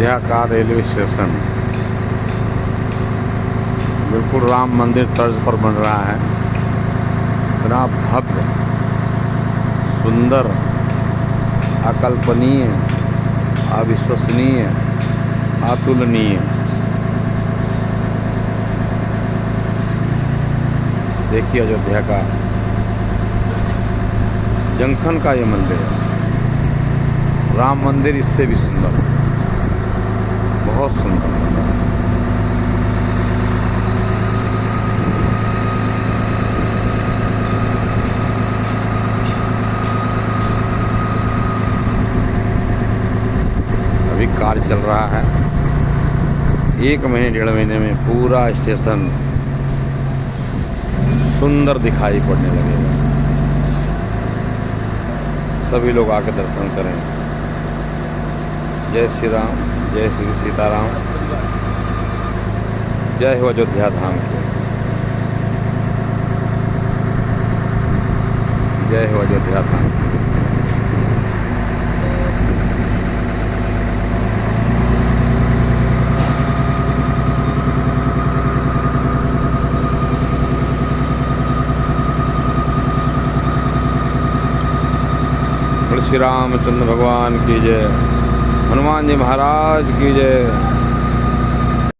अयोध्या का railway station बिल्कुल राम मंदिर तर्ज पर बन रहा है। इतना भव्य, सुंदर, अकल्पनीय, अविश्वसनीय, अतुलनीय। देखिए अयोध्या का जंक्शन का ये मंदिर है। राम मंदिर इससे भी सुंदर, बहुत सुंदर। अभी कार्य चल रहा है। 1 महीने 1.5 महीने में पूरा स्टेशन सुंदर दिखाई पड़ने लगेगा। सभी लोग आके दर्शन करें। जय श्री राम, जय श्री सीताराम, जय हो अयोध्या धाम की, जय हो अयोध्या धाम की। श्री रामचंद्र भगवान की जय, हनुमान जी महाराज की जय।